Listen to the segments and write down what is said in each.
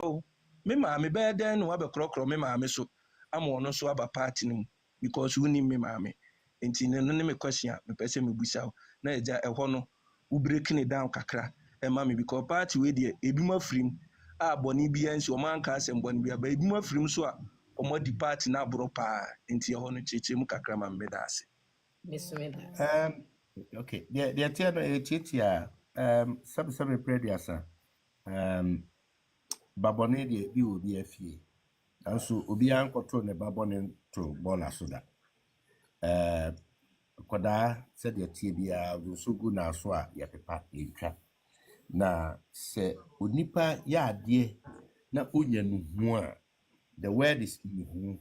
oh, me maame bɛyɛ dɛn na wabɛkorɔkorɔ me maame so ama ɔno so aba party no mu because wonim me maame nti no ne me question a mepɛ sɛ mebusa wo na agya ɛhɔ no wo break ne down kakra ɛma me because party wei deɛ ebi mu afirim a bɔne bia nsi ɔmo anka asɛm bɔne bia ba ebi mu afirim so a ɔmo di party na aborɔ paa nti ɛhɔ no kyerɛkyerɛ mu kakra ma mbɛda ase. Okay, the idea no etia some prediasa babone de bi obi afie anso obi an control ne babone to bola so da koda said the tie bia so go na so a ya pepa entwa na se onipa ya ade na onya nuhu a the word is nuhu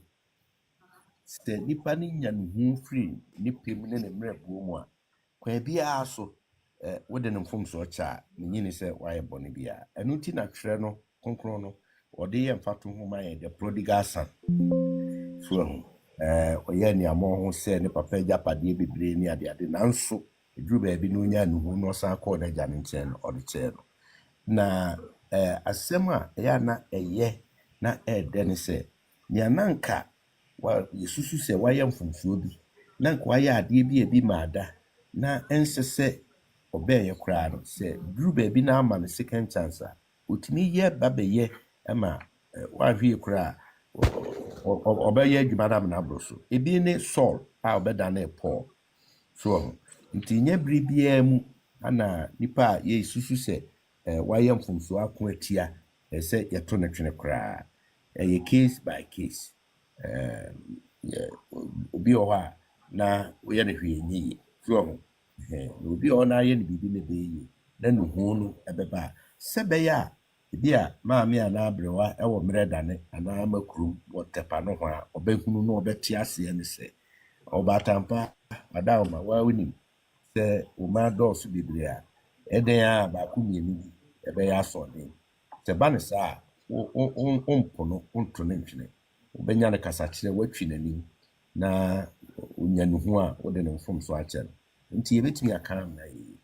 se nipa ni nya nuhu free ni pem ne mrebuo mu a kwa bia so wode ne mfom so cha ne nyini se waye bone bia enu ti na twere no konkron no ode ye mfato ho man the prodigal son so oye ni amo ho se ne papa japade bebre ni ade nanso eduru ba bi no nya nuhu no san call da ja ne nchen no ode che no na asem a ya na eye na ede ne se nya nanka wa yesusu se waye mfomsuo bi nanka waye ade bi ebi maada na ensese obeye kura no se duru ba bi na ama ne second chance a otimi ye babeye ama wahwe kura obeye adwuma na na broso ebi ne Saul a obeda na Paul so nti nya bribia mu ana nipa ye susu se waye mfumso akoatia se yeto ne twene kura ye case by case obi oha na oye ne hwe nyi so obi ona ye ne bibi ne beyi na nuhu no ebeba sebeya bia maame ana abrewa ewo mredane ana makrum wotepa no ho a obehunu no obeti ase ne se obatampa adawma wawini se uma dos biblia eden a ba ku mienu ebe ya so den se ba ne sa ompono onto ne ntwene obenya ne kasa kire watwi nanim na onya nuhu a wode ne mfom so ache nti yebetimi aka na yi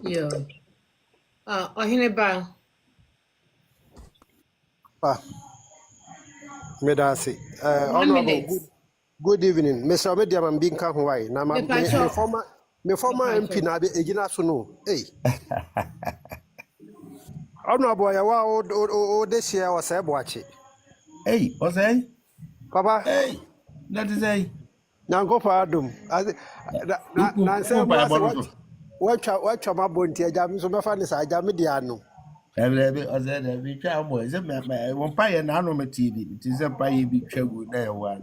yo heney ba Medasi. Honorable, good evening. Mr. Mediam and Binka Hawaii. Now, my former MP na Egina Suno. Hey. Honorable, I this year was a watching. Hey, what's that? Papa. Hey, that is a. Now go for Adam. Watch my bounty. I'm so my fan is I Jamidiano. Every twa boy ze me won pa ye na no me TV ti ze pa ye bi twagu na ye wa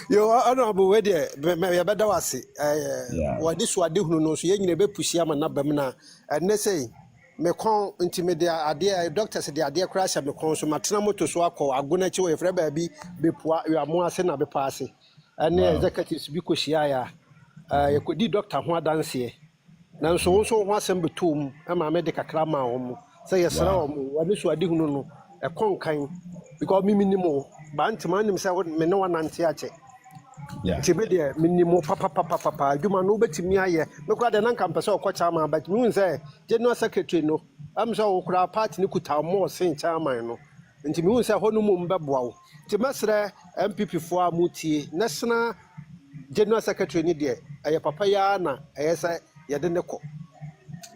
yo honorable we there me beda wase what this wade hunu no so ye nyina be pushi ama na bam na ene sei me kon intimate ade doctors de ade crash me kon so matena moto so akọ agona chi we frɛ ba bi be poa we amo ase na be paase ene executives bi ko hia ya ye ko di doctor ho adanse na nso so ho asem betum ama me de kakra ma wo say yesra wo wani so ade hunu no e konkan because me minimo ba ntima nim say me ne wanante ache tibe de minimo papa adwuma no betimi aye me kura de nanka mpese okocha ma but me say general secretary no am so wo kura party ni kuta mo sen chairman no nti me say ho no mu mbeboa wo ti mesre MPP fo a mutie national general secretary ni de aye papa ya na aye say yede ne ko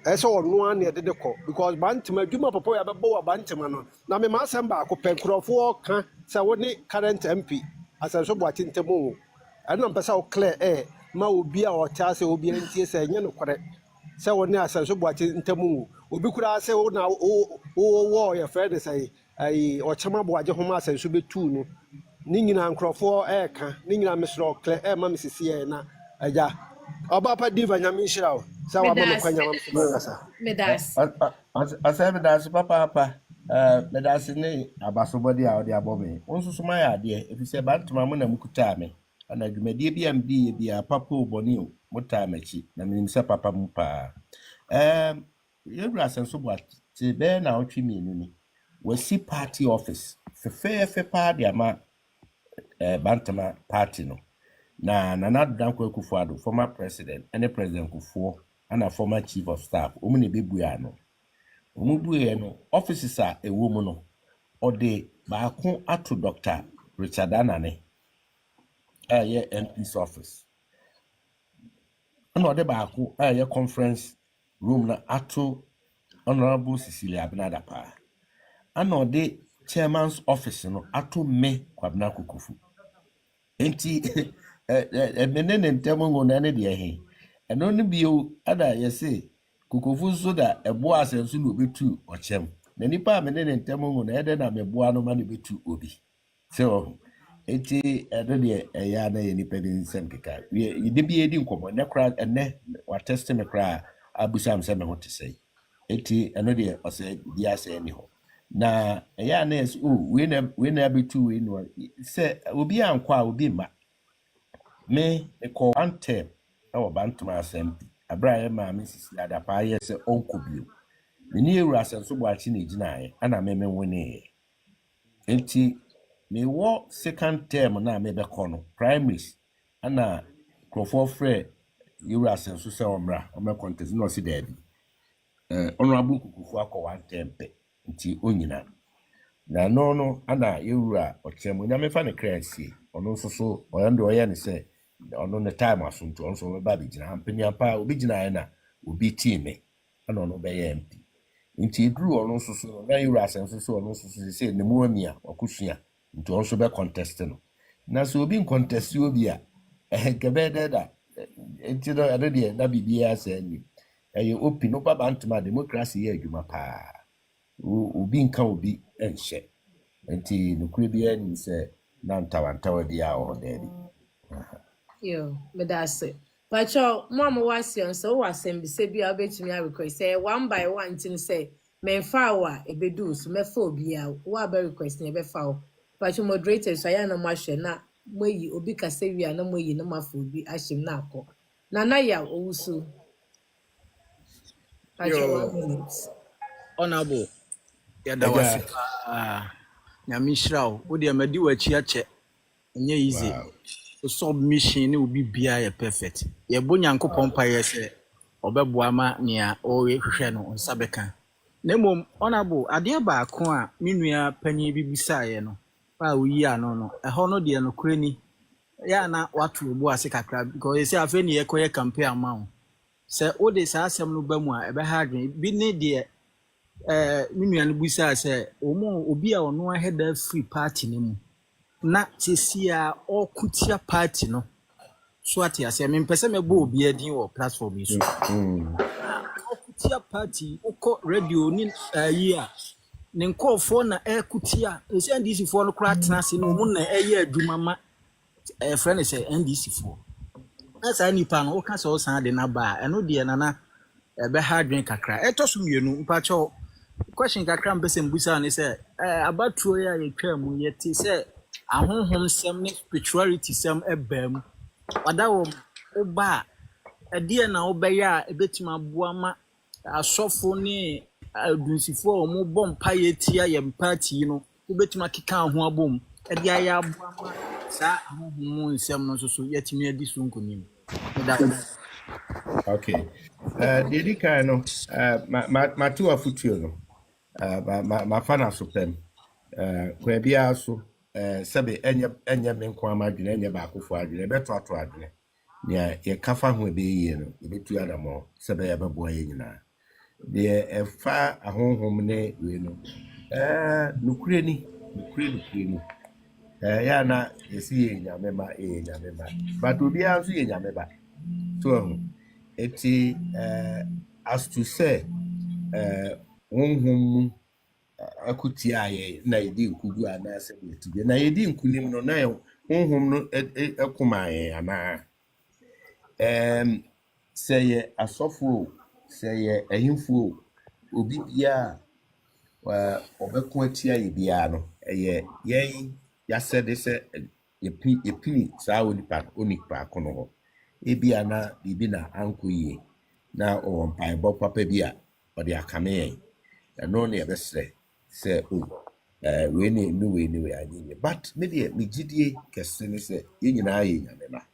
eso onu an yede ne ko because bantima adwuma papa ya bebo wa bantima no na me ma asem ba ko penkrofo ka say woni current MP asanso bo atintemu ana mpesa o clear ma obi a o ta say obi antie say nye no kore say woni asanso bo atintemu obi kura say wo na wo ya friend say ai o chama bo age ho ma asanso betu no ni nyina nkrofo ka ni nyina mesro clear ma mesisi na aja Oba pa diva nyame hira o sa wa mo kwanya mam so medas asa medas papa medas ne abasobodi a odi abobe onsusu ma ya ade efise bantuma mo na mukuta me ana dwumadi bi am bi papa oboni o muta machi na menim se papa mu pa yewura senso bo ati be na otwi mienu ni wasi party office fe pa de ama bantama party no na Nana Dankwa-Akufo-Addo, former president, and President Kufuor, and a former chief of staff, Omni Bebuano, Omubuye no offices a ewo mu no ode baako ato Dr. Richard Anane aye MP's office. And ode baako aye conference room na ato Honorable Cecilia Abinadapa. And ode chairman's office no ato me kwabena kokofu. Enti menene ntemo ngona ne de he. Eno ne bio ada yese kokofu so da ebo asenso no betu ochem. Na nipa menene ntemo ngona ede na meboa no ma ne betu obi. So enti eno de eya na ye nipa bi nsem keka. Ye de bi edi nkomo ne kra ene wa test me kra abusam se me ho te sei. Enti eno de ose bi ase ni ho. Na eya na es we na betu we no se obi ankwa obi ma me call one term our bantama assembly abraham ma Mrs. Adapa yes onko bio me ni ewu asenso bo achi na ginae ana me woni enti me wo second term na me be kono primaries ana crofo frɛ ewu asenso se omra o contest no si dabi honorable kukufu akọ one term pe nti onyina na no ana ewu a ochemu na me fa ne kransie ono nso so oyando oye ne se ono ne time asunto onso me ba bigina ampanya pa obi gina na obi team ana ono be ye MP nti dru ono nso so na ewu asenso so ono nso so se ne muamia okosua nti onso be contest no na so obi contest obi a gebe da nti no ade de na bibia se ni eye opi no baba ntoma democracy ye adwuma pa obi nka obi enhye nti nukure bia ni se na ntawantawa dia o dabi Yo, but that's it. But your mama was young, so was him, say, be a bit to me. I request, say, one by one, to say, men foul, a bedu, so me phobia, what very request, never foul. But your moderator, so I am no masher, not where you obika say we are no more, you know, my food be ashim nako. Nanaya, also. But your 1 minute. Honorable, yada wasi nyamishra o odi amadi wachi ache nye easy submission ni obi bia ye perfect ye bo nyankopon pa ye se obeboa ma nia o hwehwe no nsabeka na mom honorable ade ba ko a menua panyi bibisa ye no pa oyi ano no eho no de no kurani ya na watu obo ase kakra because you say afa ni ye koye campaign amount se odi sa asem no ba mu a ebe ha adwen bi ne de minua no busa se obi a ono aheda free party ni mu na tesia okutia party no so ati ase me pese me bo obi adin wo platform yi so okutia party uko radio ni yi a ne nkofo na ekutia ese NDC fo no kra tena se no mu na eye adwuma ma friend say NDC fo asa nipa no o ka so san de na ba eno de na ebe ha adwen kakra etoso mienu mpacho question kakra mpese mbusa ne say abatuo ya yetwa mu yeti say ahonhom sem ne spirituality sem ebam wadawo oba ade na obeya ebetima boa ma asofo ne adunsifo omo bompa yetia yem party no obetima keka ho abom ade aya aboa ma sa ahonhom nsem no so yetimi adi so nkonim okay dedi kan no ma tu afutuo no ma fana so pem kwa bia so sebe enye menko amadwene enye ba akofo adwene beto ato adwene ne ye kafa ho ebe yie no betu adamo sebe ya bebo ye nyina de efa ahonhom ne we no nukure ni ya na yesi ye nyamema but obi azu ye nyameba so eti as to say honhom akutia ye na yedi nkugu ana se yeti na yedi nkunim no na honhom no ekuma ye ana seye asofo seye ahimfo obi bia obeko atia ye bia no eye yen ya said se epi saa onipa kono ho ebia na bibi na ankoyie na o mpai bo papa bia ode akame eno na yebesre se we ni anyi but me de me gidie kese ne se ye nyina ye nyame ba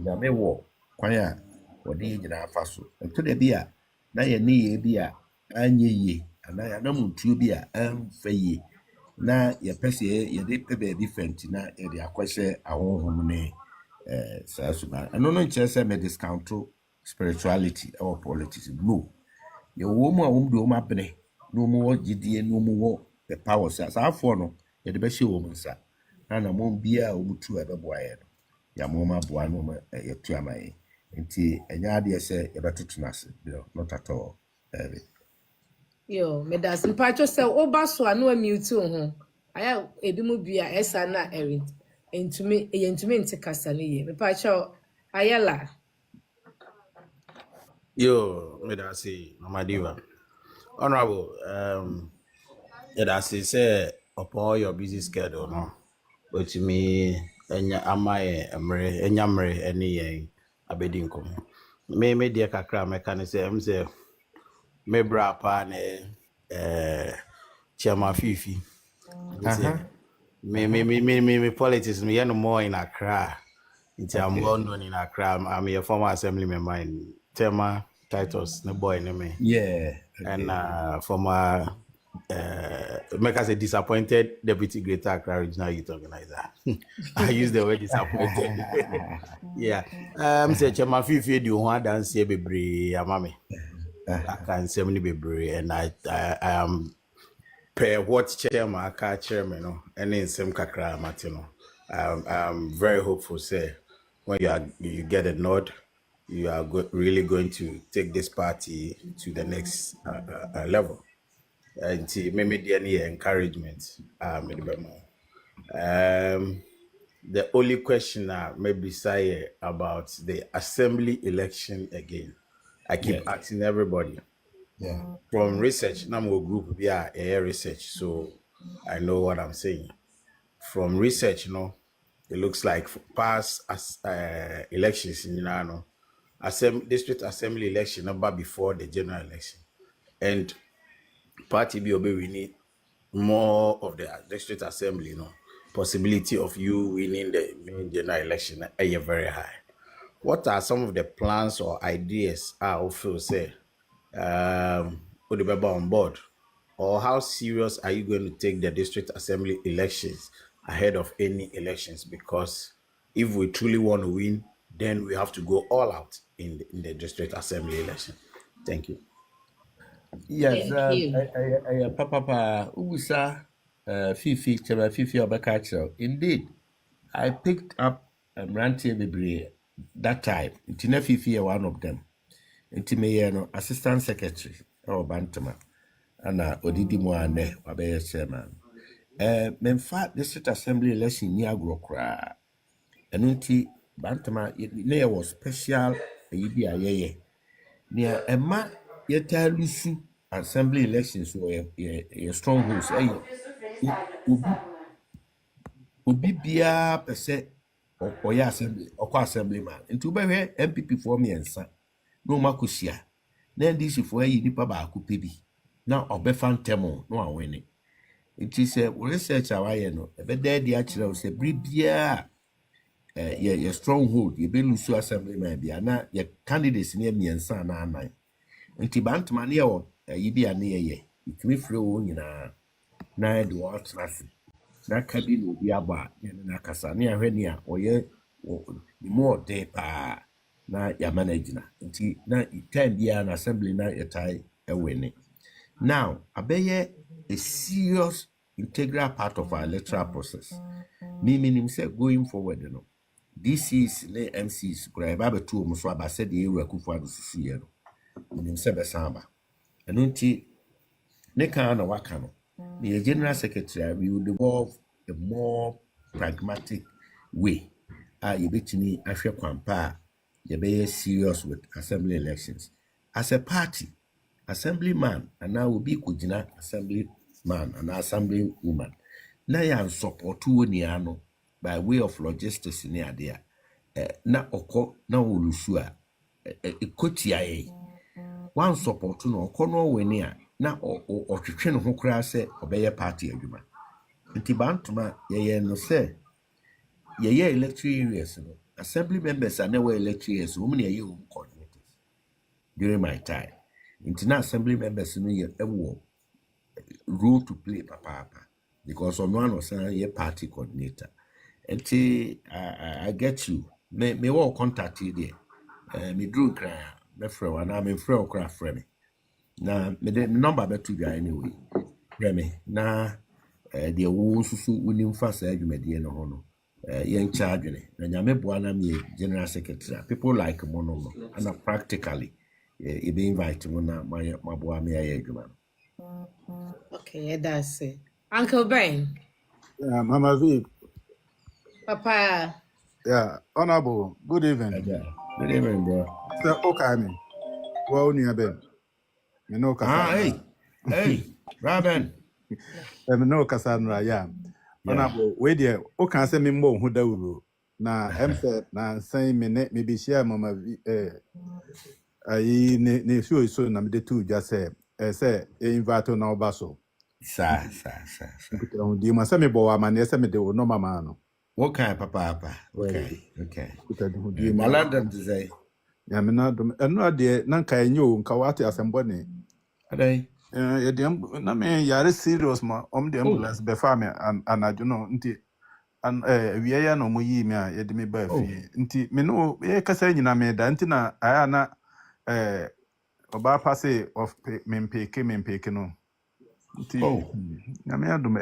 nyame wo kwan a ode ye nyina afa so to de bia na ye ne ye bia anye yie anaa anamontuo bi a ɛmfa yie na yɛpɛ sɛ yɛde pɛ baabi fɛnti na yɛde akɔhyɛ ahonhom ne saa suban ɛno no nkyerɛ sɛ me discounto spirituality ɛwɔ politics no yɛwɔ mu a wɔm de wɔm abene na wɔm wɔ gyidie na wɔm wɔ the power sɛ asaafoɔ no yɛde bɛhyɛ wɔm nsa na namɔm biara a wɔm tu a ɛbɛboa yɛ no yɛamɔm aboa no ma yɛtu ama yɛ nti ɛnyɛ adeɛ sɛ yɛbɛtoto no ase not at all. Yo, me das mpacho se oba so anu amute ho. Aya edimu bia esa na erin. Entumi nti kasa ne ye. Mpacho ayala. Yo, me da say, Mama Diva. Honorable, I say upon your busy schedule, no. But to me, enyamre any abedinko. Me dear kakra mechanism say me bra pa ne Chairman Fifi. Me politics me no more in Accra. I'm well known in Accra. I'm a former assembly member in Tema Titus, no boy, no me. Yeah. Okay. And former make us a disappointed deputy Greater Accra Regional Youth Organizer. I use the word disappointed. Yeah. Say Chairman Fifi do one dance here be amame. I can say many be and I am per what chairman car chairman no and in some kakra matino. I'm very hopeful say when you get a nod, you are really going to take this party to the next level. And maybe the encouragement. The only question I maybe say about the assembly election again. I keep asking everybody. Yeah. From research, Namo group air research, so I know what I'm saying. From research, it looks like past elections in district assembly election number before the general election, and party BOB we need more of the district assembly, possibility of you winning the main general election are very high. What are some of the plans or ideas I feel say would be on board, or how serious are you going to take the district assembly elections ahead of any elections? Because if we truly want to win, then we have to go all out in the district assembly election. Thank you. Yes, Papa Ubusa Fifi Chema Fifi Obakacho. Indeed, I picked up Rantie Bibri that time. Intina Fifi one of them. Intimeyano Assistant Secretary or Bantama. Ana Odidi Moane Wabaya Chairman. Memfa District Assembly election near Grokra. And unti Bantama there was special ye. Near Emma Yetalusu assembly elections were a strongholds. Obi bia pese oya assembly okwa assemblyman. Nti ubehwe MPP for miensa no makosia. Na ndisi for yi nipa ba akupe bi. Na obefa ntemo no awene. Nti se research awaye no ebeda di akire o se bibia ye stronghold ye belusu assemblyman bia na ye candidates ne miensa na anan. Nti bantama ne ye yibi ane ye itimi frɛ wo nyina na de wo atrase na kabi no bi aba na kasa ne ahwɛ ne a ɔyɛ mo de pa na ya managina nti na time bia na assembly na yetai ewene. Now abeye a serious integral part of our electoral process. Meaning say going forward DCs ne MCs kura ba betu mo so aba se de ewu akufo adususu ye no nim se besamba eno nti ne kan na waka no the general secretary we will evolve a more pragmatic way you betini ahwe kwampa you be serious with assembly elections as a party assemblyman and now will be kujina assemblyman and assembly woman na ya support woni ano by way of logistics ni ade na okọ na wolusu a ekotia ye one support no okọ no weni a na otwetwe no ho kura se obeye party adwuma nti bantuma ye no se ye electoral areas no assembly members are never electoral areas women ye coordinators during my time Internal assembly members no ye role to play papa because on one was a party coordinator. And I get you. Me all contact you there. Me drew cry. Me friend and I'm in friend cry friend me. Na me the number be to guy anyway. Friend me. Na the wo susu unim fa sa adwumade no ho no. Yen charge ne. Na nyame boa na me general secretary. People like mono no. And practically e be invite mo na my boa me aye adwuma. Okay, that's it. Uncle Ben. Mama V. Papa. Yeah, Honorable. Good evening. Good evening, bro. Sir, okay, me. Well, near Ben. Me know Cassandra. Hey, Robin. Me know Cassandra, yeah. Honorable, wait there. Okay, say me more who da na MC na say me be share Mama V. Ne so na me de two just say invite na obaso. Sa. Di ma say me bo wa man say me de no mama no. What kind, Papa? Okay. Malanda to say. Ya me na do eno de na nka enyo nka wate asembo ne. Adai. Ya de na me yare serious ma de ambulance be fa me anadwo no nti an wiye ya no mo yi me a ye de me ba fi nti me no ye kasa nyina me da nti na aya na oba passe of me mpeke no nti na me adum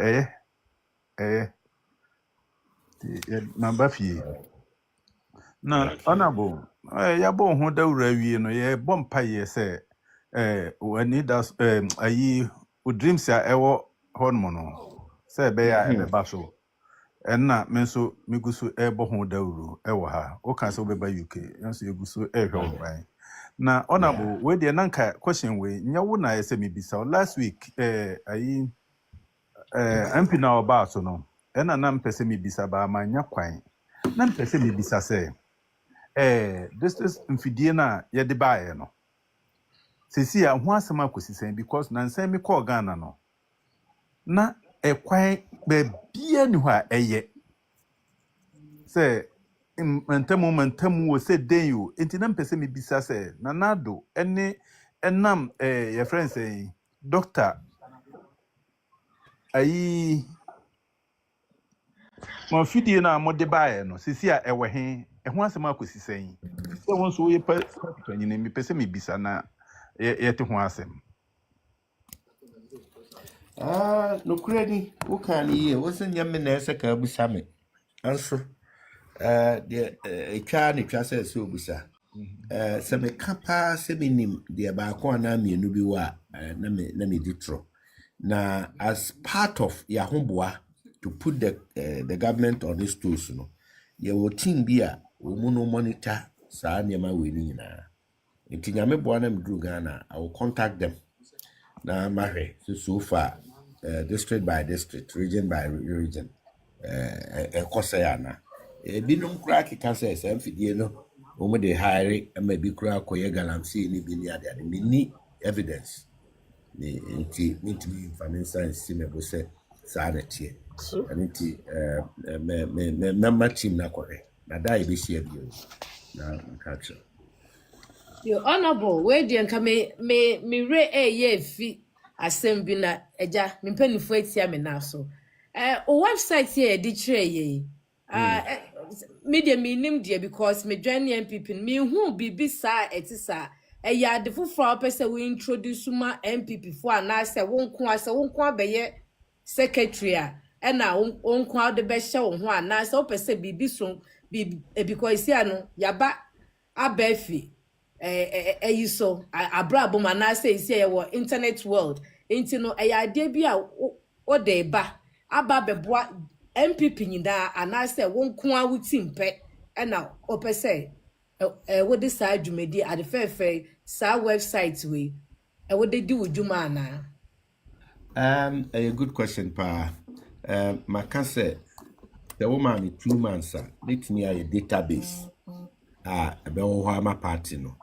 na ba fi na Honorable ya bo ho da wura wie no ye bompa ye se wani da ayi o dreams ya ewo honmo no se be ya ebe ba so enna me so migusu ebo ho da wuru ewo ha o kan se obeba UK enso egusu ehwe ban na Honorable we de nanka question we nyawo na ye se me bisa last week ayi MP na oba so no enna na mpese me bisa ba ma nya kwan na mpese me bisa se this is mfidie na ye de baaye no sesi a ho asema kosisen because na nsem me call Ghana no na ekwan be bia ni ho a eye se mantamu wo se den yo enti na mpese me bisa se na nado ene enam your friend say doctor ayi mo fidie na mo de baaye no sesi a ewe he ho asema kosisen se won so ye pa nyine me pese me bisa na yete ho asem No credit. What can ye? Wasn't Yamin ka busame. Also, a child it was so busa. Some capa seminim, the Bakwana me nubiwa, name ditro. Now, as part of Yahumbwa to put the government on this tools, no, ye will team beer, umuno monitor, sa nyama winning na. Inti nyame bwana mdru Ghana, I will contact them. Na mahe so far district by district, region by region, kosayana. Binum crack can say some fidino, whom they hire and maybe crack or galamsi ni binia de mini evidence. The inti me finance and simebose sanity. And inti member team na kore. Na die be share you. Na catch. Your Honorable, where do you come me re ye fi asem bi na eja me mpanifo atia me na so. O website here di kire ye. Media me nim dia because me join MPP me hu bibi sa etisa. Ya de foforo pese we introduce ma MPP fo na se wonko abeye secretary a na wonko de be hye wo ho na se opese bibi so because sia no yaba abafi so abrabo mana say isi wo internet world enti no ade bi a o de ba aba beboa MPP nyida ana say wonko a wutimpe na opese wo de sa adwumadi ade fefe sa website we wo de di wudwuma ana A good question pa. Maka say the woman 2 months let me a database be wo ha party no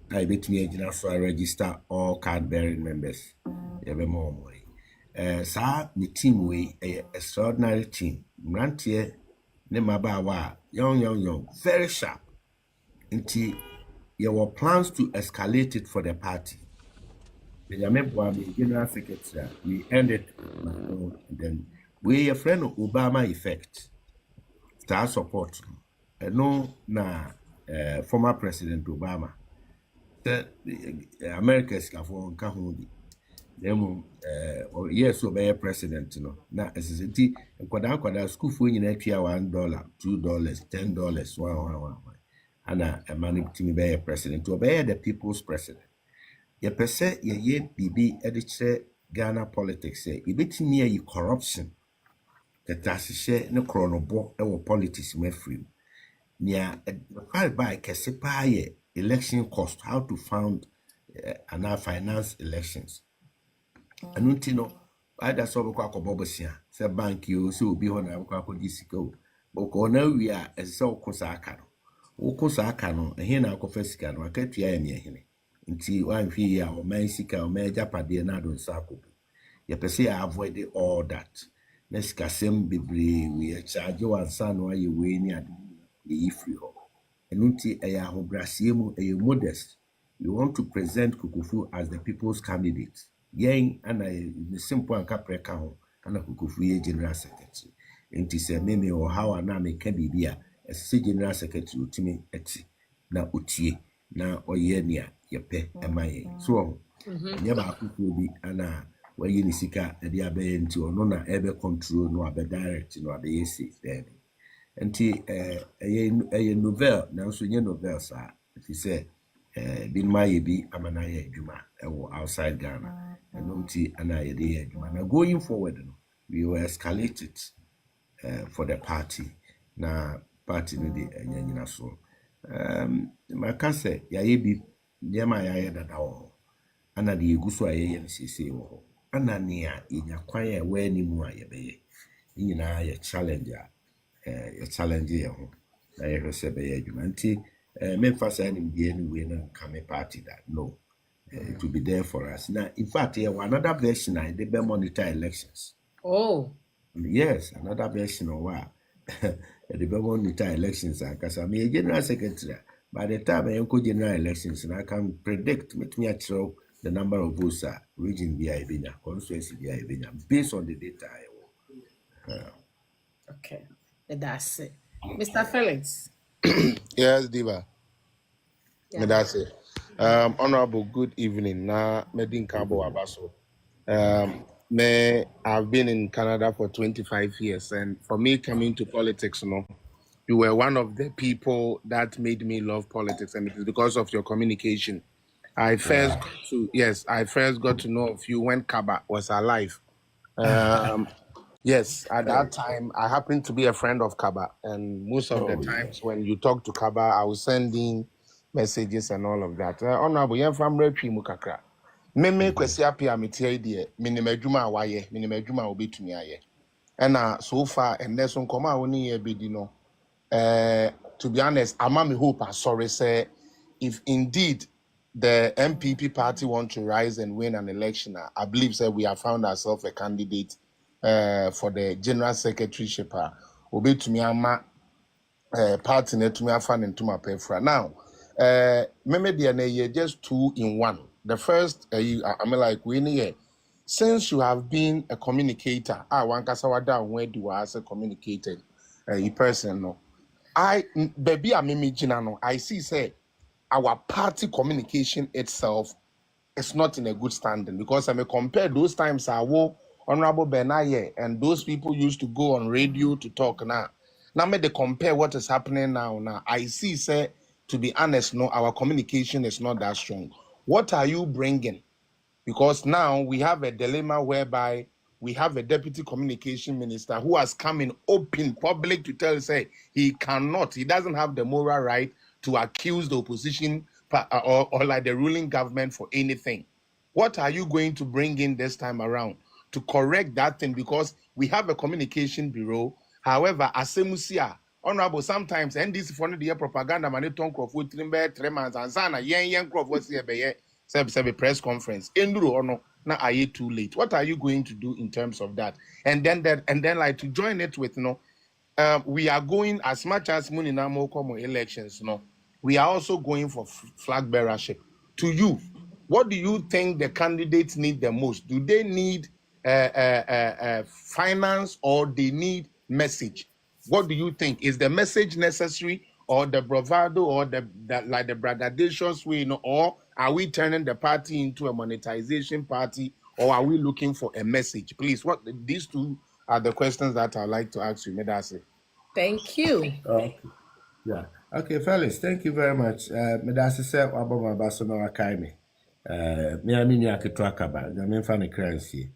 I bet me agent so register all card bearing members. Ebe more money. Sa the team we extraordinary team. Mrantie ne mabawa young, very sharp. Until there were plans to escalate it for the party. Benjamin Boabi, General Secretary, we ended, and then we a friend of Obama effect, star support, and no, na former President Obama, the America's California, Kahudi, them, yes, obey president, no, na as is it, and school for in $1, $2, $10, one, and a man to be a president, to obey the people's president. Yɛpɛ sɛ yɛyɛ biribi de kyerɛ Ghana politics sɛ yɛbɛtumi ayi corruption tɛtɛahyehyɛ ne korɔnobɔ wɔ politics mu afiri mu nea ɛbae kɛse paa yɛ election cost, how to fund anaa finance elections. ɛno nti no ada sɛ wobɛkɔ akɔbɔ bosea sɛ bank yi o sɛ obi hɔ na wobɛkɔ akɔgye sika o bɔkɔɔ no awie a ɛsɛ sɛ woko saa aka no woko saa aka no ɛhe na akɔfa sika no akatua yɛ neɛhene nti wanhwe yi a ɔman sika ɔman agyapadeɛ na ado nsa akɔbu yɛpɛ sɛ yɛ avoid all that na sikasɛm bebree wei charge wansa no ayɛ wei ne ade yɛyi firi hɔ ɛno nti ɛyɛ ahobrɛaseɛ mu ɛyɛ modest. We want to present Kokofu as the people's candidate. Yɛn ana ne simple anka prɛka ho ana Kokofu yɛ general secretary nti sɛ meme wɔ ha wa na meka biribi a ɛsɛ general secretary otumi ɛte na otie na ɔyɛ nea yɛpɛ ɛma yɛn so nyɛ baakofoɔ bi ana wɔyɛ ne sika ɛde abɛyɛ nti ɔno na ɛbɛ control no abɛ direct no abɛyɛ safe there nti ɛyɛ novel nanso nyɛ novel saa ɛfi sɛ bin ma bi amana yɛ adwuma ɛwɔ outside Ghana ɛno nti ana yɛde yɛ adwuma na going forward no we will escalate it for the party na party no de nyanyina so maka sɛ yɛayɛ bi nneɛma yɛayɛ dada wɔ hɔ ana de yɛgu so a yɛyɛ no seesei wɔ hɔ ana nea yɛnya kwan a ɛwɔ anim a yɛbɛyɛ ne nyinaa yɛ challenge a yɛ challenge yɛ ho na yɛhwɛ sɛ bɛyɛ adwuma nti memfa saa nimdeɛ no wei no nka me party that no it will be there for us now. In fact, yeah, another version they be monitor elections. Oh, yes, another version of what they be monitor elections. Because I'm a general secretary. By the time I go general elections, and I can predict, make me throw the number of votes region via Ibina, constituency via Ibina, based on the data. okay, that's it. Mr. Felix. Yes, Diva. Yeah. That's it. Honorable, good evening. Na Medin Cabo Abaso. I've been in Canada for 25 years, and for me coming to politics, you were one of the people that made me love politics, and it is because of your communication. I first got to know of you when Kaba was alive. Yes, at that time, I happened to be a friend of Kaba, and most of the times when you talk to Kaba, I was sending messages and all of that. Honorable, you're from Retri Mukakra. Meme kwesi api amiti idea, minimejuma awaye, minimejuma obitumi aye. And so far, and there's some koma oni ye bidino. To be honest, amami hope sorry say, if indeed the MPP party want to rise and win an election, I believe say we have found ourselves a candidate for the general secretaryship. Obitumi ama party netumi afan into my pefra now. Maybe just 2 in 1. The first, I mean, like since you have been a communicator, one kasawada where do I as a communicator, a person no. Baby, I see say our party communication itself is not in a good standing because I may compare those times I will Honorable Benaye and those people used to go on radio to talk now. Now may they compare what is happening now. Now I see say, to be honest, no, our communication is not that strong. What are you bringing? Because now we have a dilemma whereby we have a deputy communication minister who has come in open public to tell say he doesn't have the moral right to accuse the opposition or like the ruling government for anything. What are you going to bring in this time around to correct that thing? Because we have a communication bureau. However, Asemusia, Honorable, sometimes NDC for the propaganda man ton crofo 3 months and sana yen crofo say press conference. Enduro or no, now are you too late? What are you going to do in terms of that? And then like to join it with we are going as much as Muninamo elections, we are also going for flag bearership. To you, What do you think the candidates need the most? Do they need finance or they need message? What do you think? Is the message necessary, or the bravado, or the like the braggadocious way, or are we turning the party into a monetization party, or are we looking for a message? Please, these two are the questions that I'd like to ask you, Medase. Thank you. Okay. Yeah. Okay, fellas, thank you very much. Medasi said Obama Basono Akaimi. Me akitwa kaba. Jamin fani currency.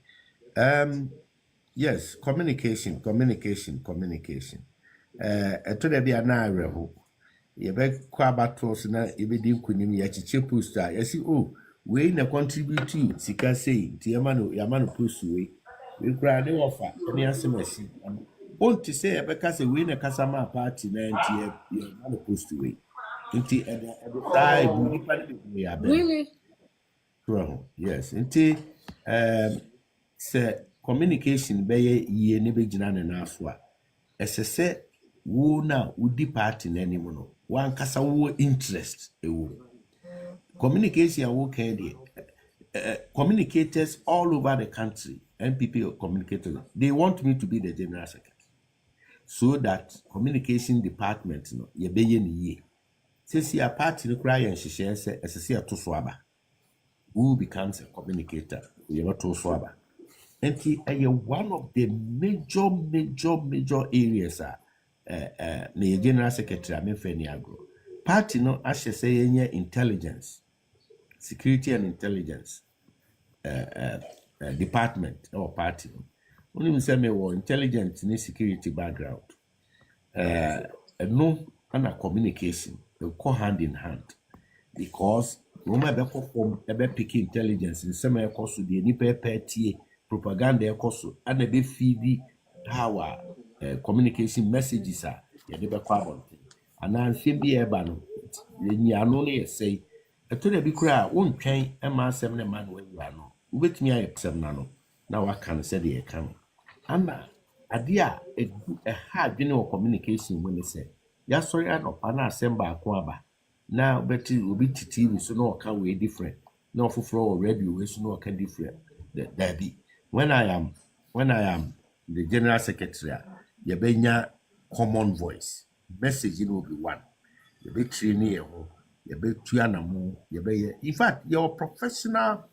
Yes, communication. To the be an area. You bet Quabatos na ibidi kunim ya chiche poster. You see, oh, we na contribute to Sika say, Yamano post we. We grant the offer. Any SMS. Want to say because we na Kasama party na Yamano post we. Inti Really? Yes. Inti say communication be ye ne be jina ne na so a. Esese wo na udi party na anim no. One kasa wo interest ewo. Communication wo can communicators all over the country, MPP communicators, they want me to be the general secretary, so that communication department no ye be ye ni ye. Since your party no cry and she says SSC to swaba, who becomes a communicator, you not to swaba. And one of the major areas the general secretary I mean Feniagro. Party no as she say intelligence, security and intelligence department or party. Only say me intelligence and security background. No and communication will go hand in hand, because no matter form pick intelligence in some course to the nipa propaganda course and be feed how communication messages are never quabble. And I'm be a ban. You only say a to the big crowd won't train a man 7 man when you are no. With me, I accept nano. Now I can say the account. And idea a hard general communication when they say, yes, sorry, I know, and I send back Kwaba. Now, but it will be TV, so no can we different. No for floor radio, so no can different. That be when I am the general secretary, you be common voice. Message will be one. You be training you be tuanamu, you be in fact your professional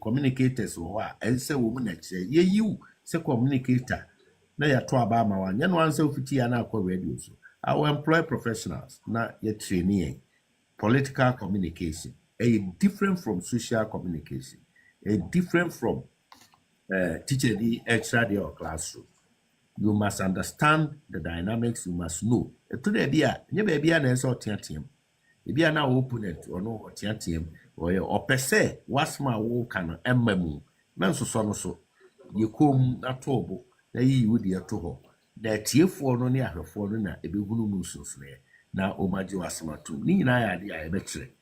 communicators or and say woman you say communicator. Now you're to Obama one. You know one self and I call radio. So I will employ professionals, not your training. Political communication. Different from social communication. Different from teacher the extra day or classroom. You must understand the dynamics. You must know. Today, you may be an answer team. If you are now opponent or no or team or per se, what's my work and emmemu. Man so you come at all. Na yi wudi ato na tiefo no ne ahwefo no na ebehunu mu sunsunye na omaji wasemato ni nyina ya de ya bekire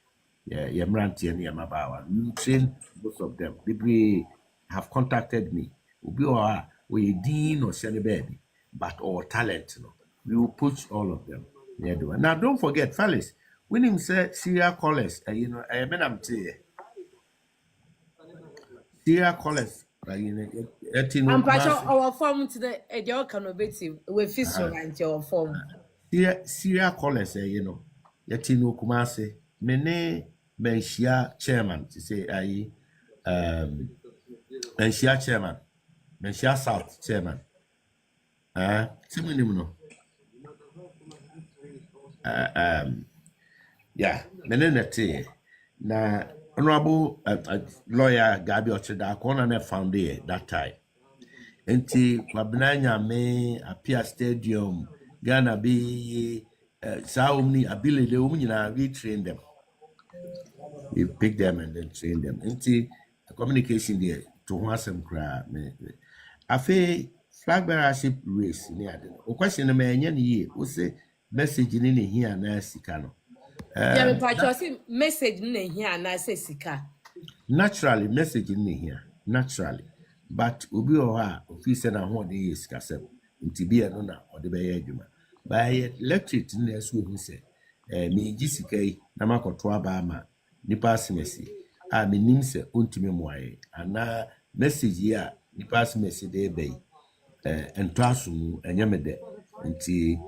ye mrantie ne mabawa. You train both of them. People have contacted me. Obi we dean or send baby, but all talent no. We will push all of them. Yeah, now don't forget, fellas, when him say serial callers, you know, I mean I'm saying serial callers. I'm our form to the Ediocanobeti with Fisher and your form. Syria callers, you know, Yatino Kumase, Mene Menshia chairman, to say, Menshia chairman, Menshia South chairman. Yeah, Menenete. Na Honorable lawyer Gabi Ocheda Kona found there that time. Enti kwabena me appear stadium Ghana be Saumni ability umnyina we train them. We pick them and then train them. Enti communication there to wasem kra me. Afe flag bearership race ni ade. O question na enye ne ye. O say message ni ne here na sika no. Yeah, me patcho say message ni here na say sika. Naturally message ni here. Naturally. But obi oha officer na ho dey iskasem ntibia no na ode be adwuma by electric na so hu say me gisika yi na makoto aba ama nipa asemesi a menim sɛ ɔntumi mmoaeɛ anaa message yi a nipa asɛ message de bɛyi ɛntɔ aso mu ɛnyɛ me dɛ nti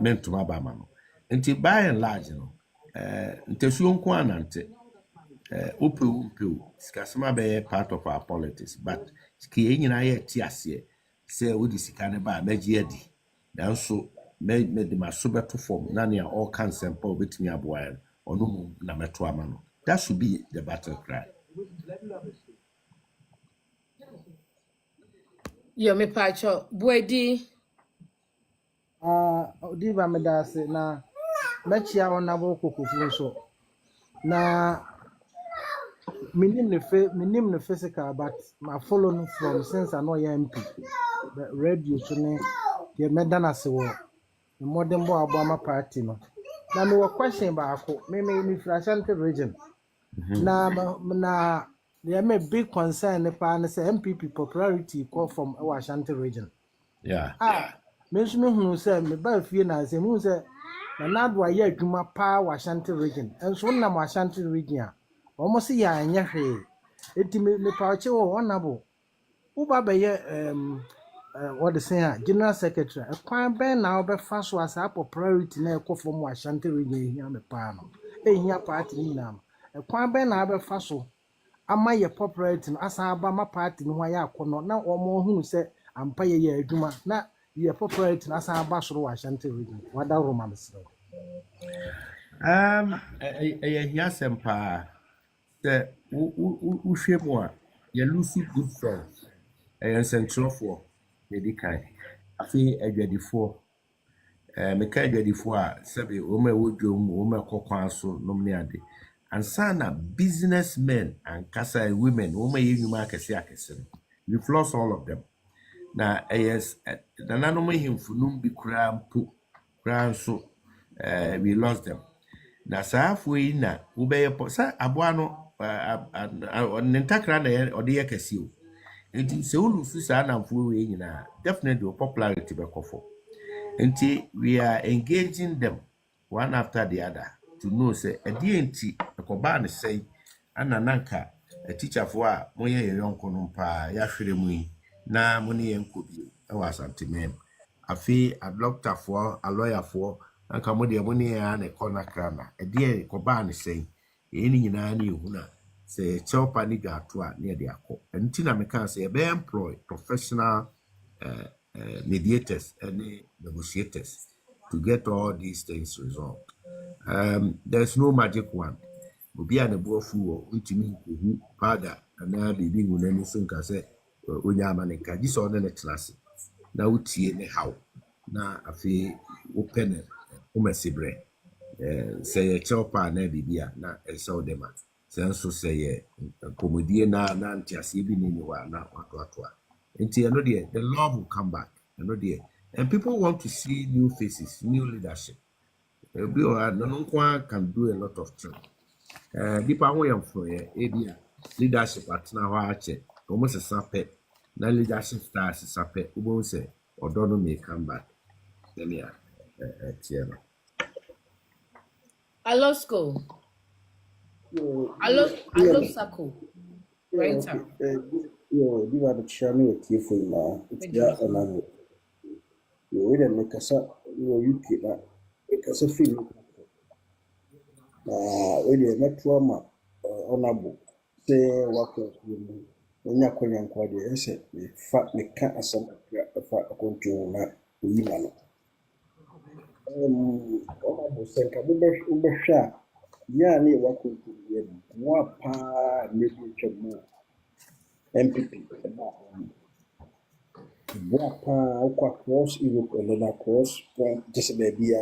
mentoma ba ma no nti by and large no ntasuo nko anante upewu sikasema be part of our politics but ki nyina ye ti ase se wodi sika ne ba meji adi nanso me de maso beto form na ne all can sample obetimi aboa ono mu na meto ama no. That should be the battle cry. Yo me pacho buedi Diva medase na mechia onabo kokofu so na minim ne physical but my follow no from since I know MP the radio so ne ye medana se wo the modern boy abama party no na me question ba ako me Ashanti region na there may big concern ne pa ne say MPP popularity call from Ashanti region. Yeah. Me hunu say me ba fie na say me say na nadwa ye adwuma pa Ashanti region enso na Ashanti region a almost ya anya hwe eti me pa che wo honorable uba be ye what the say general secretary kwan ben na obefa so as a popularity na ekọ from Ashanti region hia me pa no ehia party ni na kwan ben na obefa so ama ye popularity no asa aba ma party no ho ya akono na omo hunu se ampa ye adwuma na ye popularity na asa aba so Ashanti region wada roma mesro Hia sempa the uhwe mu a ye lose good friends sentrofo ye di kai afi adwadifo me ka adwadifo a sebe o ma wodwom o ma kokwan so nom ne ade ansana businessmen and kasa women o ma yenwuma akese we lost all of them na yes nananom himfunum bi kura mpo kura so we lost them na saafo yi na wo be sa aboa no nentakra na ode ye kase o nti se ulusu sa namfo we nyina definitely popularity be kofo nti we are engaging them one after the other to know say enti ekoba ne sei ana nanka a teacher for a moye ye yonko no pa ya hwere mu yi na mo ne ye nkobi e wa santimen afi a doctor for a lawyer for anka mo de mo ne ya na konakra na ekoba ne sei ni nyina na ehuna say chopa ni gato a na de akọ enti na me kan say be employ professional mediators and negotiators to get all these things resolved. There's no magic one. Obi a na bo fu wo ntimi nkohu pada na bibi nguna ni so nka say onya amanika ji so na class na utie ne how na afi open o mesibre say chopa na bibia na eso dema senso say komodie na ntiase bi ni wa na wato until the love will come back and people want to see new faces, new leadership. No can do a lot of things. People want for leadership at now almost a sape. Now leadership stars is sape. Ubo say or don't may come back. Then I love school. I love Sako. Right. Yo, diva da chami wa tifo na ya anano. Yo, ida mekasa yo yuki na mekasa film. Ida metwama onabo se wako yumu. Onya kwenye nkwadi ese fa meka asam fa akonjo na uyimano. Onabo senka ubesha ya ni wako yumu. Wapa mebi chemo. MPP wapa cross Europe and cross point just baby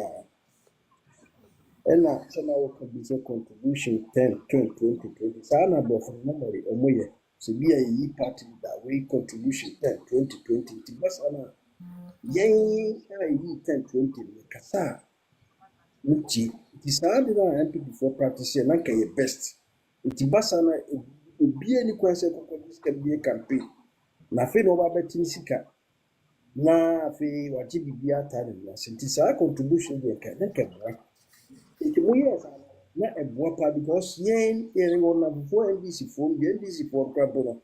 and sana waka bizo contribution 10 20 20 sana bo for memory omoye so be a party that way contribution 10 20 20 bas ana yen yi 10 20 kasa uchi disadi na MPP for practice na kay best it bas ana obi ani kwanse ko dis campaign na fe no ba betin sika na fe waji bibia tare na senti sa contribution de ka na ka bra iti mu yes na ɛboa pa because yɛn wɔ nafofo NDC foɔ bi NDC foɔ krabɔ no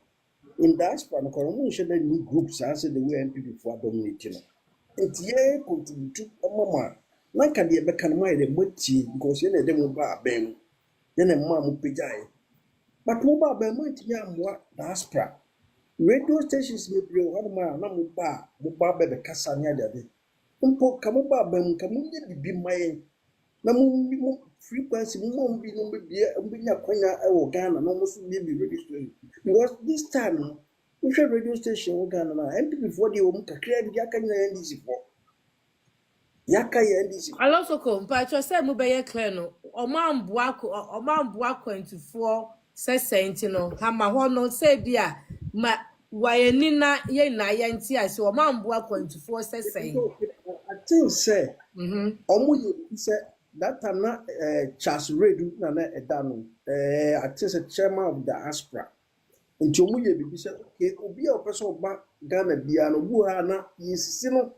in diaspora no kɔrɔ mo nhyɛ da ni group saa sɛ the way NPP foɔ dominate no nti yɛn contribute ɔmo ma na nka deɛ bɛka no mo ayɛ dɛ mo tie because yɛn na ɛde mo ba abɛn mu yɛn na mo a mo pagyae but mo ba abɛn mo ntumi amoa diaspora radio stations bebree wɔ hɔnom a na mo ba bɛbɛkasa ne adeade mpo ka mo ba abɛn mu ka mo nyɛ bibi ma yɛn na mo frequency mo bi no be nya kwanya ɛwɔ Ghana na mo so bi radio station because this time no wohwɛ radio station wɔ Ghana na MPP foɔ deɛ wɔ mu kakra bi aka nyina NDC foɔ yaka yɛ NDC also ko mpacho say mo be clear no omamboa kwantufoɔ sɛ sɛnti no hama hɔ no sɛ bia ma wayeni na ye na ye nti ase omamboa kwantufoɔ sɛ sɛn I think say ɔmo yɛ sɛ that time na Charles Redu na ɛda no I think say chairman of the diaspora nti ɔmo yɛ bibi sɛ okay obi a ɔpɛ sɛ ɔba Ghana bia no bu ha na yɛsisi no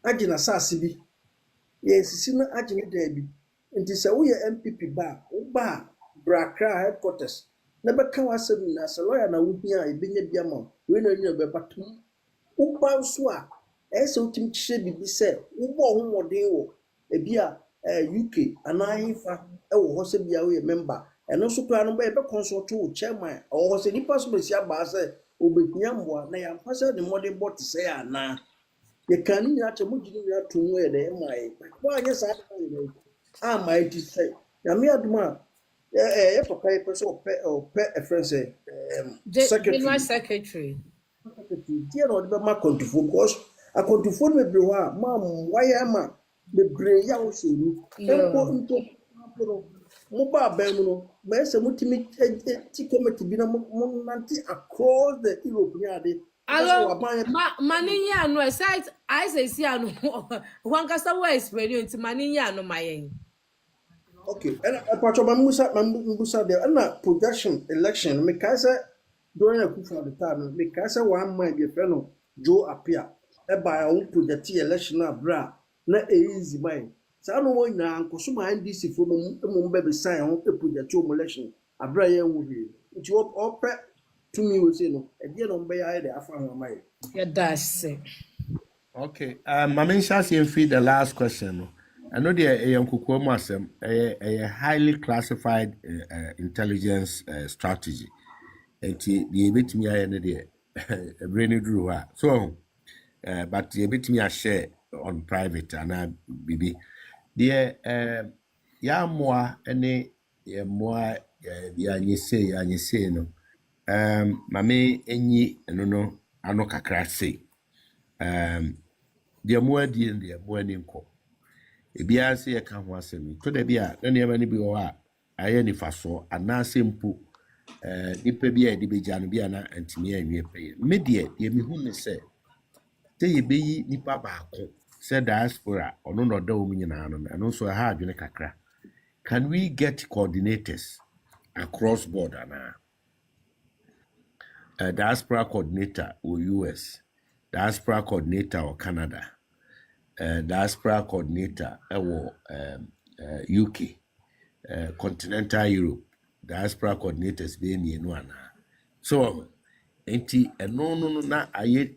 agye na saase bi yɛsisi no agye ne da bi nti sɛ woyɛ MPP ba woba Brakra headquarters na bɛka wasɛm na sɛ lawyer na wohia a ebenya bi ama we na nyina bɛba tom woba nso a ɛsɛ wotim kyerɛ bibi sɛ wobɔ ho mmɔden wɔ ebi a UK anahifa ɛwɔ hɔ sɛ bia woyɛ member ɛno nso koraa no bɛyɛ consult wo chairman ɔwɔ hɔ sɛ nipa so bɛsi aba sɛ obɛhia mboa na yɛamfa sɛ ne mmɔden bɔ te sɛ anaa yɛka ne nyina kyɛ mogye ne nyina to mu yɛ dɛ ɛma yɛ woanyɛ saa ama yɛ ti sɛ nyame adom a yɛ papa yɛ pɛ sɛ ɔpɛ ɛfrɛ sɛ secretary deɛ na ɔde bɛma akwantufoɔ because akwantufoɔ no bebree hɔ a ma wayɛ ama bebree yɛ wo hyɛ mu mpo mo ba abɛn mu no bɛyɛ sɛ motumi ti committee bi na mo nante across the Europe ne ade alo mani ya no site I say see anu wankasa wa experience mani ya no mayen okay and apart from musa there and projection election me ka say during a coup for the time me ka say one man be friend no Joe appear e by own project election na bra na easy mind sa no won na nkoso ma NDC fo mo be sign on project election abra ye wu bi nti opɛ to me we say no e dey no be ya dey afa ho mai ya dash okay mama nhyase feed the last question no I know the yankuko mu asem a highly classified intelligence strategy enti the betimi aye no de brain duru ha so but the betimi a share on private and bibi the ya moa ene ya moa ya nyese no mame enyi no ano kakra sei the moa di and the moa ni nko ebia se ye ka ho asemi to da bia na ne ma ni bi ho a aye ni faso anase mpo nipa bia de beja no bia na antimi anwie peye me de mi hu ne se ye beyi nipa baako se diaspora ono no da wo nyina no no so ha adwene kakra. Can we get coordinators across border now? A diaspora coordinator or US, diaspora coordinator or Canada, diaspora coordinator or UK, continental Europe, diaspora coordinators being in one. So, no na aye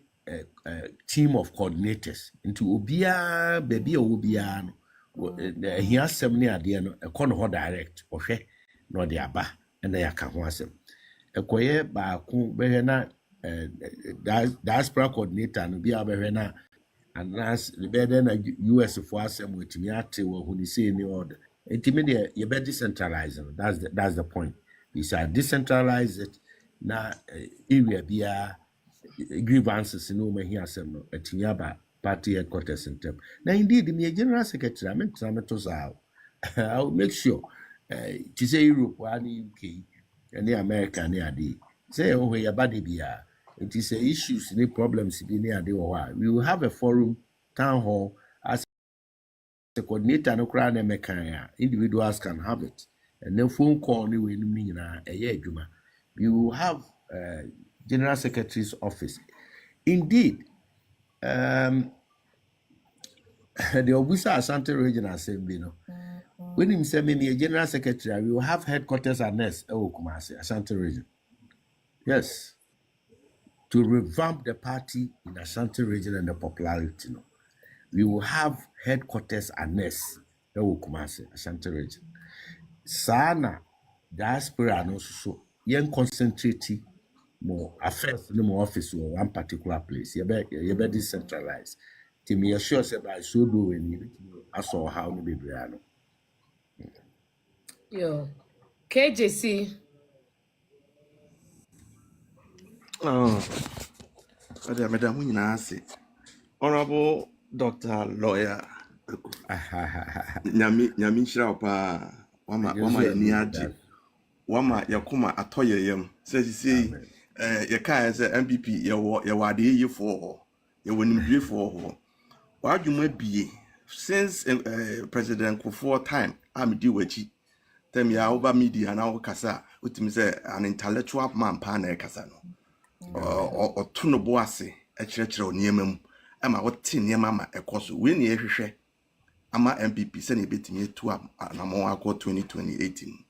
team of coordinators into obia baby obia no he has some near the no ho direct ohwe no de aba na ya ka ho asem ekoye ba ku be na diaspora coordinator no bia be na anas be na US for asem wetimi ate wo hu ni say ni order etimi de ye be decentralize no that's the point. These are decentralized na area bia grievances no ma here asem no atinya ba party headquarters in them. Now indeed me general secretary I meant to I'll make sure to say Europe and UK and the America near the say oh your body bia it is issues any problems be near the we will have a forum town hall as a coordinator no crowd and individuals can have it and then phone call ni we ni na adwuma. We will have general secretary's office. Indeed, the Obusa Asante Regional Assembly, when him say me a general secretary, we will have headquarters at Nest, Kumasi, Ashanti region. Yes, to revamp the party in Ashanti region and the popularity. No, we will have headquarters at Nest, Kumasi, Ashanti region. Sana diaspora no so yen concentrate more affairs no more office or one particular place. You be decentralized. To me assure say by so do when you aso how no be no. Yo. KJC. Madam, Honorable Dr. Lawyer, Nyami Shrapa, Wama Niaji, Wama Yakuma Atoya Yem, says Yaka as a MPP, Yawadi you for, you wouldn't be for. What you might be since President Kufuor time, I'm due with you. Tell me over media and our Kasa, which means an intellectual man, Pana Casano. Or Tuno Boase, a church or Niemum, Ama what tin Yamama, a course win ye. Ama MPP send a bit me to Namoa 2018.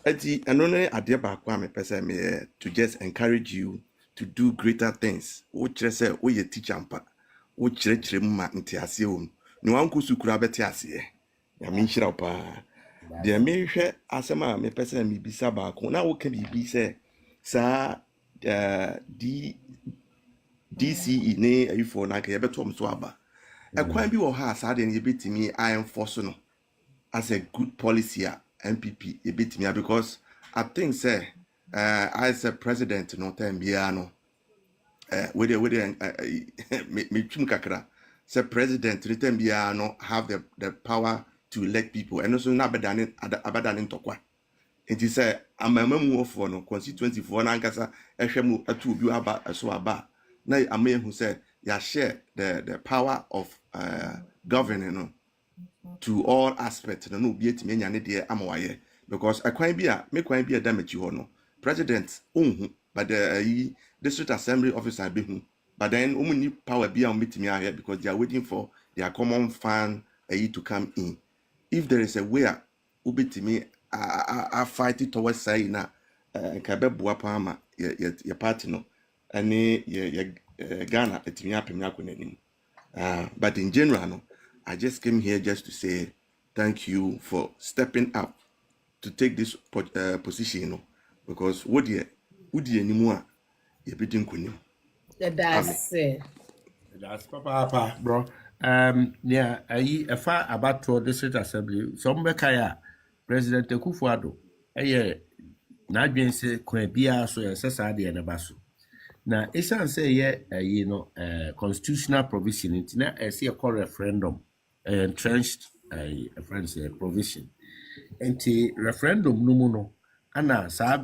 Eti anone ade ba kwa me pese me to just encourage you to do greater things. Wo kire se wo ye teacher mpa. Wo kire ma nti ase wo. Ni wanku sukura beti ase. Ya me nhira pa. De me hwe asema me pese me bisa ba ko na wo ka bibi se sa DCE ne ayufo na ka ye beto mso aba. Ekwan bi wo ha sa de ne betimi I enforce no as a good policy MPP a bit me because I think say as a president no time biano with me chum kakra say president no time biano have the power to elect people and also na abadan tokwa it is say amamamu for no constituency for na nkasa ehwemu atu obi aba so aba na amahu say ya share the power of governing no to all aspects no be etimi nya ne de amawaye because akwan bi a me kwan bi a damage ho no president onhu but the district assembly officer be hu but then omuni power bi a omitimi ahe because they are waiting for their common fund to come in if there is a way a obetimi a fight it towards say na ka be boa pa ama your party no ani ye Ghana etimi apem akonanim but in general no I just came here just to say thank you for stepping up to take this position, you know, because what you anymore, you be doing kunim. That's it. That's papa, bro. Yeah, a far about to district assembly. Some bekaya President Kufuor. Na adwen se kwan bia so yesesa de ne baso. Na esan say constitutional provision it na say a referendum entrenched provision. Enti referendum no mu no ana sa